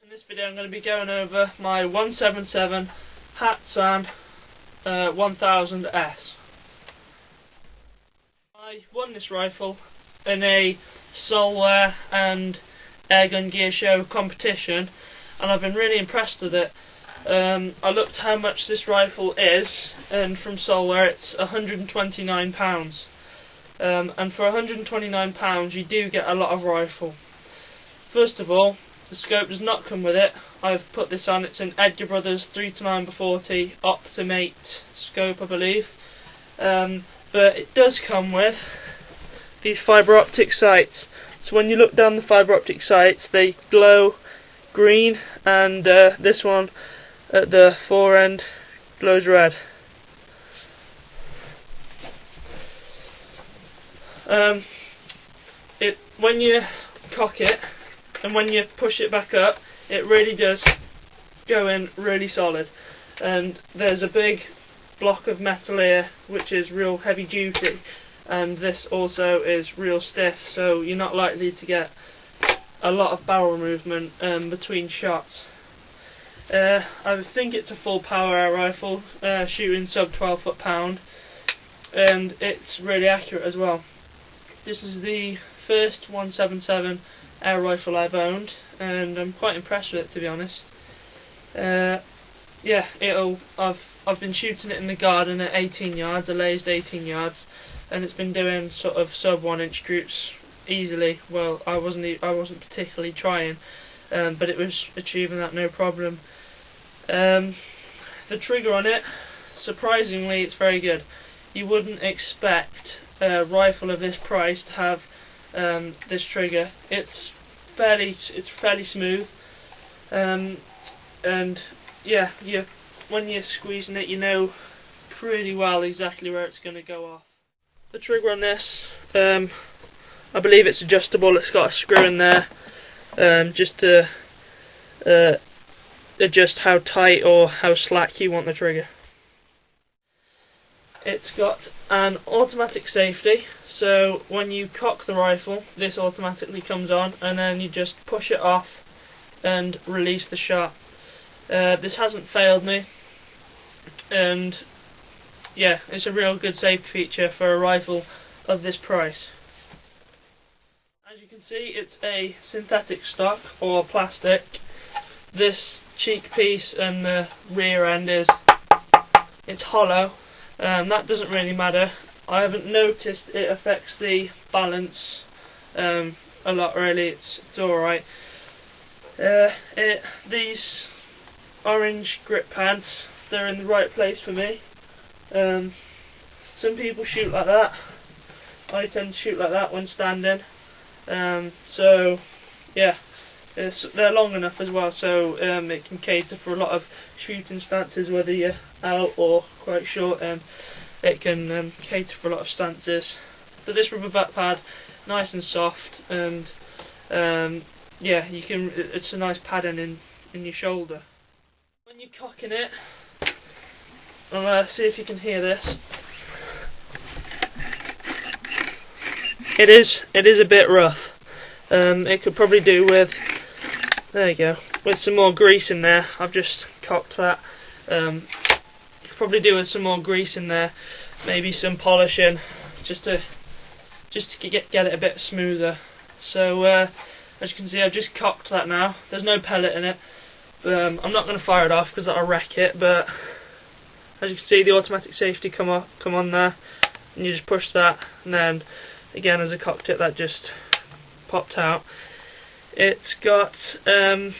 In this video I'm going to be going over my 177 Hatsan 1000S. I won this rifle in a Solware and airgun gear show competition, and I've been really impressed with it. I looked how much this rifle is, and from Solware it's £129. And for £129 you do get a lot of rifle. First of all, the scope does not come with it. I've put this on. It's an Edgar Brothers 3-9x40 Optimate scope, I believe. But it does come with these fibre optic sights. So when you look down the fibre optic sights, they glow green, and this one at the fore end glows red. When you cock it and when you push it back up, it really does go in really solid. And there's a big block of metal here which is real heavy duty, and this also is real stiff, so you're not likely to get a lot of barrel movement between shots. I think it's a full power air rifle, shooting sub 12 foot-pound, and it's really accurate as well. This is the first 177 air rifle I've owned, and I'm quite impressed with it, to be honest. Yeah, I've been shooting it in the garden at 18 yards, a lased 18 yards, and it's been doing sort of sub 1 inch droops easily. Well, I wasn't particularly trying, but it was achieving that no problem. The trigger on it, surprisingly, it's very good. You wouldn't expect a rifle of this price to have this trigger. It's fairly smooth, and yeah, when you're squeezing it, you know pretty well exactly where it's going to go off. The trigger on this, I believe it's adjustable. It's got a screw in there, just to adjust how tight or how slack you want the trigger. It's got an automatic safety, so when you cock the rifle, this automatically comes on, and then you just push it off and release the shot. This hasn't failed me, and yeah, it's a real good safety feature for a rifle of this price. As you can see, it's a synthetic stock or plastic. This cheek piece and the rear end it's hollow. That doesn't really matter. I haven't noticed it affects the balance a lot, really. It's alright. These orange grip pads, they're in the right place for me. Some people shoot like that. I tend to shoot like that when standing. So yeah, they're long enough as well, so it can cater for a lot of shooting stances, whether you're out or quite short. It can cater for a lot of stances. But this rubber back pad, nice and soft, and yeah, it's a nice padding in your shoulder. When you're cocking it, see if you can hear this. It is a bit rough. It could probably do with, there you go, with some more grease in there. I've just cocked that. You could probably do with some more grease in there, maybe some polishing, just to get it a bit smoother. So as you can see, I've just cocked that now. There's no pellet in it. I'm not going to fire it off because that'll wreck it. But as you can see, the automatic safety come on there, and you just push that, and then again, as I cocked it, that just popped out. It's got can't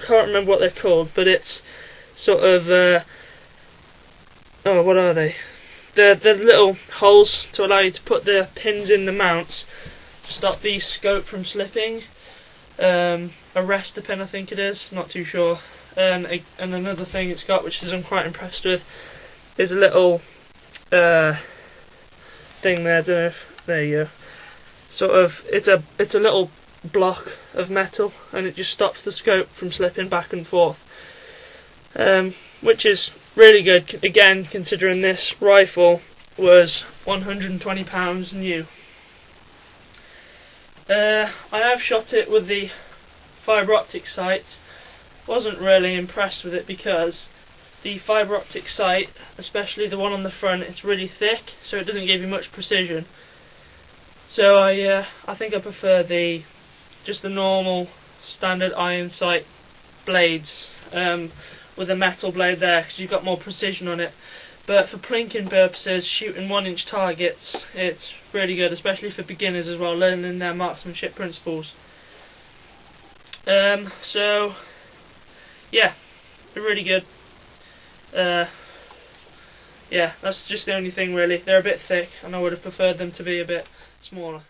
remember what they're called, but it's sort of what are they? They're little holes to allow you to put the pins in the mounts to stop the scope from slipping. A rester pin, I think it is, not too sure. And another thing it's got, which I'm quite impressed with, is a little thing there. I don't know if, there you go. Sort of, it's a little block of metal, and it just stops the scope from slipping back and forth, which is really good, again, considering this rifle was £120 new. I have shot it with the fibre optic sights, wasn't really impressed with it because the fibre optic sight, especially the one on the front, it's really thick, so it doesn't give you much precision. So I think I prefer just the normal standard iron sight blades with a metal blade there, because you've got more precision on it. But for plinking purposes, shooting 1-inch targets, it's really good, especially for beginners as well, learning their marksmanship principles. So yeah, they're really good. Yeah, that's just the only thing really. They're a bit thick, and I would have preferred them to be a bit smaller.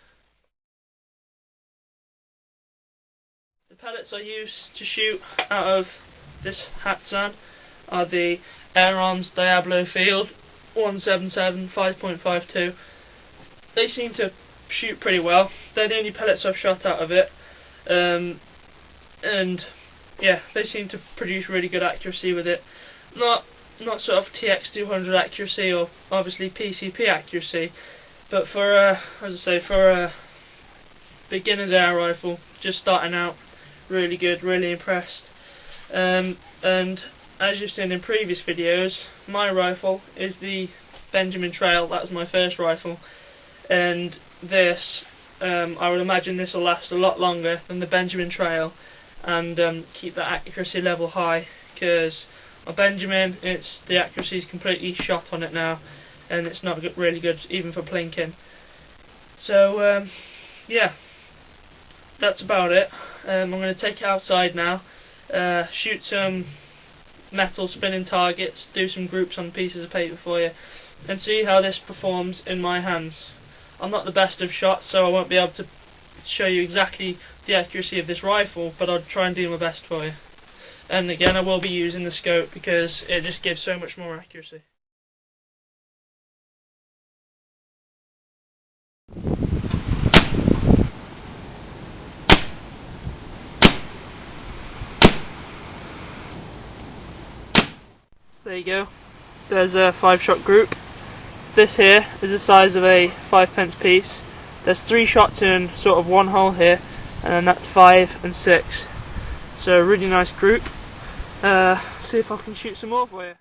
The pellets I use to shoot out of this Hatsan are the Anglo Arms Diablo Field 177 5.52. They seem to shoot pretty well. They're the only pellets I've shot out of it, and yeah, they seem to produce really good accuracy with it. Not sort of TX200 accuracy or obviously PCP accuracy, but for as I say, for a beginner's air rifle, just starting out, really good, really impressed. And as you've seen in previous videos, my rifle is the Benjamin Trail. That was my first rifle, and this, I would imagine this will last a lot longer than the Benjamin Trail, and keep that accuracy level high, because on Benjamin, the accuracy is completely shot on it now, and it's not really good even for plinking. So yeah, that's about it. I'm going to take it outside now, shoot some metal spinning targets, do some groups on pieces of paper for you, and see how this performs in my hands. I'm not the best of shots, so I won't be able to show you exactly the accuracy of this rifle, but I'll try and do my best for you. And again, I will be using the scope because it just gives so much more accuracy. There you go. There's a 5-shot group. This here is the size of a 5p piece. There's 3 shots in sort of one hole here, and then that's 5 and 6. So a really nice group. See if I can shoot some more for you.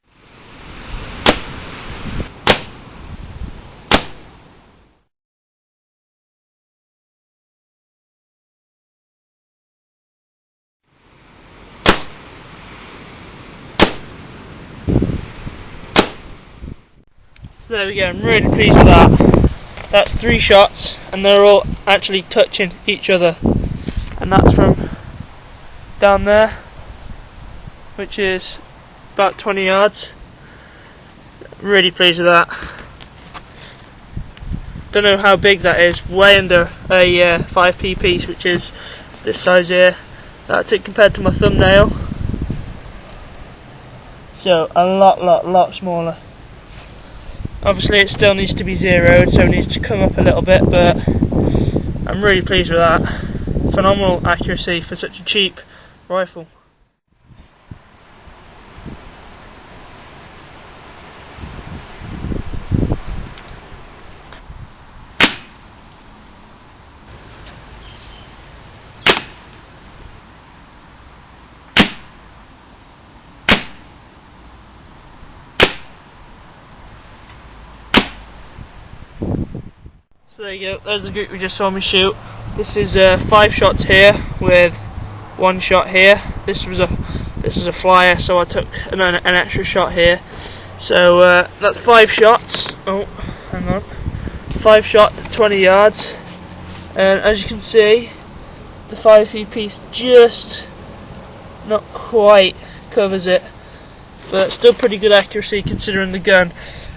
So there we go, I'm really pleased with that. That's 3 shots, and they're all actually touching each other. And that's from down there, which is about 20 yards. Really pleased with that. Don't know how big that is, way under a 5p piece, which is this size here. That's it compared to my thumbnail. So a lot smaller. Obviously it still needs to be zeroed, so it needs to come up a little bit, but I'm really pleased with that. Phenomenal accuracy for such a cheap rifle. So there you go, there's the group we just saw me shoot. This is 5 shots here with 1 shot here. This was a flyer, so I took an extra shot here. So that's 5 shots. Oh, hang on. 5 shots at 20 yards. And as you can see, the 5p piece just not quite covers it, but still pretty good accuracy considering the gun,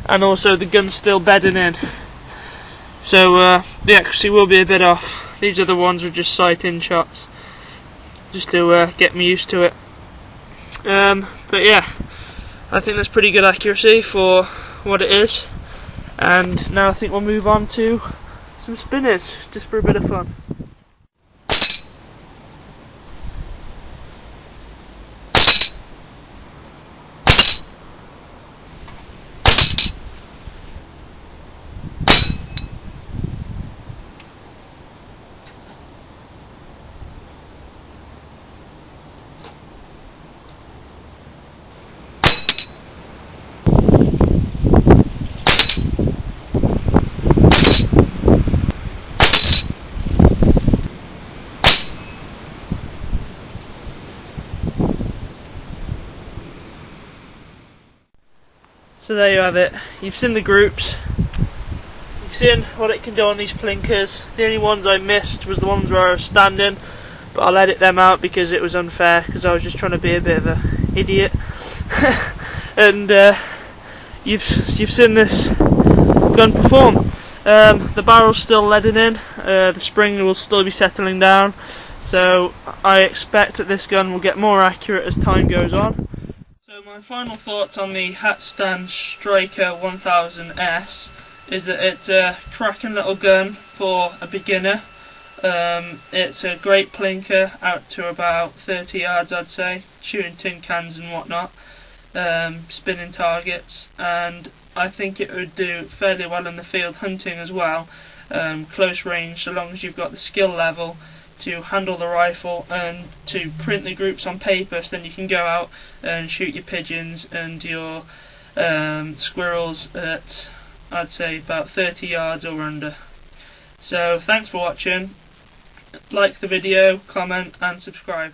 and also the gun's still bedding in. So the accuracy will be a bit off. These are the ones with just sight-in shots, just to get me used to it. But yeah, I think that's pretty good accuracy for what it is. And now I think we'll move on to some spinners, just for a bit of fun. So there you have it. You've seen the groups. You've seen what it can do on these plinkers. The only ones I missed was the ones where I was standing, but I'll edit them out because it was unfair, because I was just trying to be a bit of an idiot. And you've seen this gun perform. The barrel's still leading in, the spring will still be settling down, so I expect that this gun will get more accurate as time goes on. So my final thoughts on the Hatsan Striker 1000S is that it's a cracking little gun for a beginner. It's a great plinker out to about 30 yards, I'd say, shooting tin cans and whatnot, spinning targets, and I think it would do fairly well in the field hunting as well, close range, so long as you've got the skill level to handle the rifle and to print the groups on paper, so then you can go out and shoot your pigeons and your squirrels at, I'd say, about 30 yards or under. So thanks for watching. Like the video, comment and subscribe.